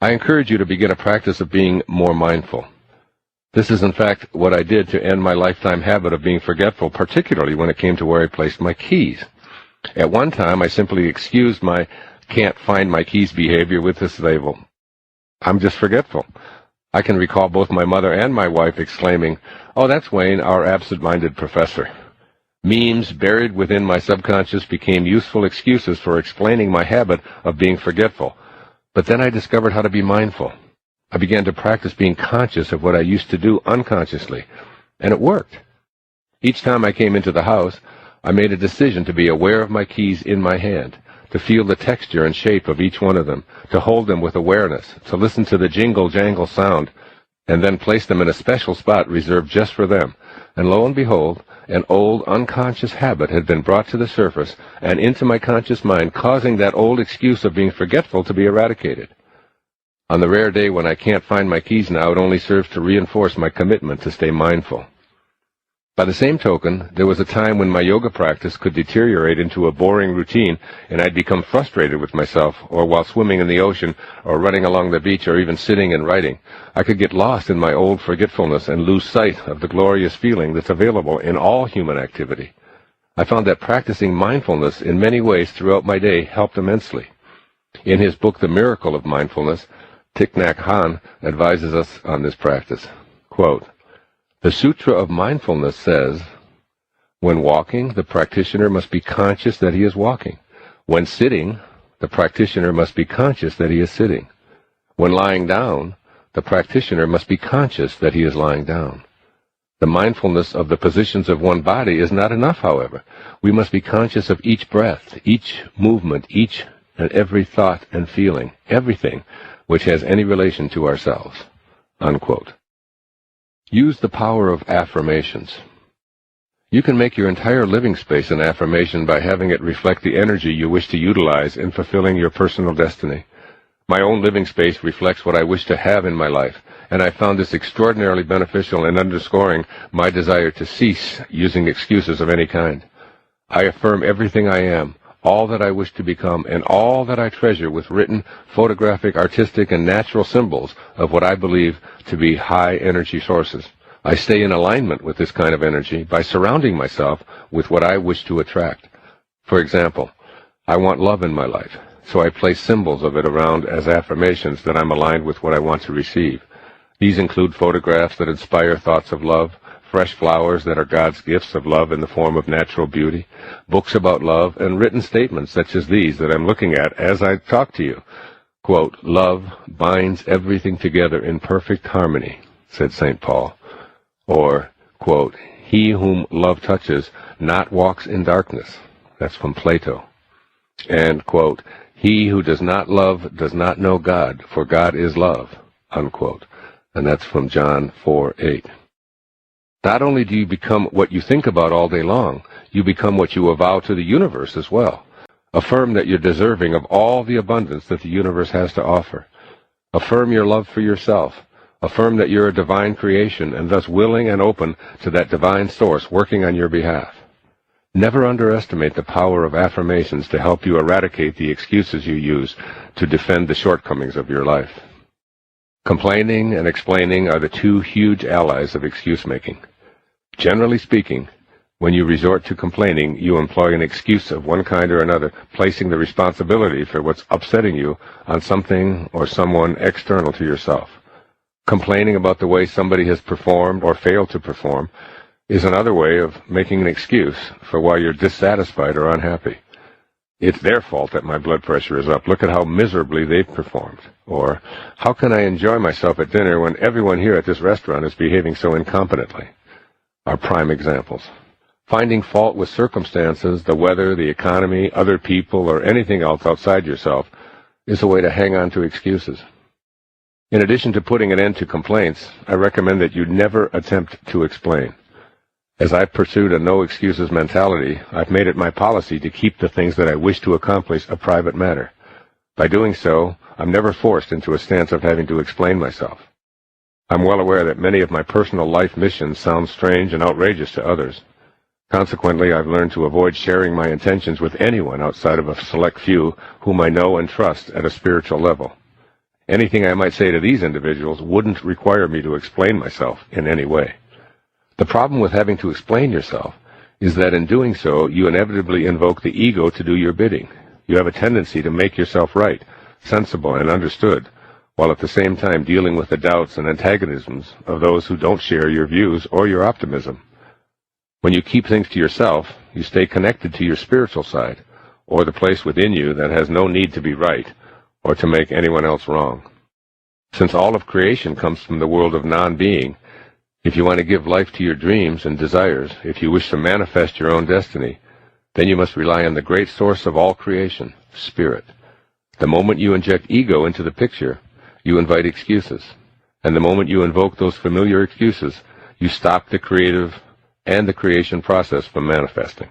I encourage you to begin a practice of being more mindful. This is in fact what I did to end my lifetime habit of being forgetful, particularly when it came to where I placed my keys. At one time, I simply excused my can't find my keys behavior with this label: I'm just forgetful. I can recall both my mother and my wife exclaiming, "Oh, that's Wayne, our absent-minded professor." Memes buried within my subconscious became useful excuses for explaining my habit of being forgetful. But then I discovered how to be mindful. I began to practice being conscious of what I used to do unconsciously, and it worked. Each time I came into the house, I made a decision to be aware of my keys in my hand, to feel the texture and shape of each one of them, to hold them with awareness, to listen to the jingle-jangle sound, and then place them in a special spot reserved just for them. And lo and behold, an old unconscious habit had been brought to the surface and into my conscious mind, causing that old excuse of being forgetful to be eradicated. On the rare day when I can't find my keys now, it only serves to reinforce my commitment to stay mindful. By the same token, there was a time when my yoga practice could deteriorate into a boring routine, and I'd become frustrated with myself, or while swimming in the ocean, or running along the beach, or even sitting and writing. I could get lost in my old forgetfulness and lose sight of the glorious feeling that's available in all human activity. I found that practicing mindfulness in many ways throughout my day helped immensely. In his book, The Miracle of Mindfulness, Thich Nhat Hanh advises us on this practice. Quote, "The Sutra of Mindfulness says, when walking, the practitioner must be conscious that he is walking. When sitting, the practitioner must be conscious that he is sitting. When lying down, the practitioner must be conscious that he is lying down. The mindfulness of the positions of one body is not enough, however. We must be conscious of each breath, each movement, each and every thought and feeling, everything which has any relation to ourselves." Unquote. Use the power of affirmations. You can make your entire living space an affirmation by having it reflect the energy you wish to utilize in fulfilling your personal destiny. My own living space reflects what I wish to have in my life, and I found this extraordinarily beneficial in underscoring my desire to cease using excuses of any kind. I affirm everything I am, all that I wish to become, and all that I treasure with written, photographic, artistic, and natural symbols of what I believe to be high energy sources. I stay in alignment with this kind of energy by surrounding myself with what I wish to attract. For example, I want love in my life, so I place symbols of it around as affirmations that I'm aligned with what I want to receive. These include photographs that inspire thoughts of love, fresh flowers that are God's gifts of love in the form of natural beauty, books about love, and written statements such as these that I'm looking at as I talk to you. Quote, "Love binds everything together in perfect harmony," said St. Paul. Or, quote, "He whom love touches not walks in darkness." That's from Plato. And, quote, "He who does not love does not know God, for God is love," unquote. And that's from John 4:8. Not only do you become what you think about all day long, you become what you avow to the universe as well. Affirm that you're deserving of all the abundance that the universe has to offer. Affirm your love for yourself. Affirm that you're a divine creation and thus willing and open to that divine source working on your behalf. Never underestimate the power of affirmations to help you eradicate the excuses you use to defend the shortcomings of your life. Complaining and explaining are the two huge allies of excuse-making. Generally speaking, when you resort to complaining, you employ an excuse of one kind or another, placing the responsibility for what's upsetting you on something or someone external to yourself. Complaining about the way somebody has performed or failed to perform is another way of making an excuse for why you're dissatisfied or unhappy. "It's their fault that my blood pressure is up. Look at how miserably they've performed." Or, "How can I enjoy myself at dinner when everyone here at this restaurant is behaving so incompetently?" are prime examples. Finding fault with circumstances, the weather, the economy, other people, or anything else outside yourself is a way to hang on to excuses. In addition to putting an end to complaints, I recommend that you never attempt to explain. As I've pursued a no-excuses mentality, I've made it my policy to keep the things that I wish to accomplish a private matter. By doing so, I'm never forced into a stance of having to explain myself. I'm well aware that many of my personal life missions sound strange and outrageous to others. Consequently, I've learned to avoid sharing my intentions with anyone outside of a select few whom I know and trust at a spiritual level. anything I might say to these individuals wouldn't require me to explain myself in any way. The problem with having to explain yourself is that in doing so, you inevitably invoke the ego to do your bidding. You have a tendency to make yourself right, sensible, and understood, while at the same time dealing with the doubts and antagonisms of those who don't share your views or your optimism. When you keep things to yourself, you stay connected to your spiritual side, or the place within you that has no need to be right, or to make anyone else wrong. Since all of creation comes from the world of non-being, if you want to give life to your dreams and desires, if you wish to manifest your own destiny, then you must rely on the great source of all creation, Spirit. The moment you inject ego into the picture, you invite excuses. And the moment you invoke those familiar excuses, you stop the creative and the creation process from manifesting.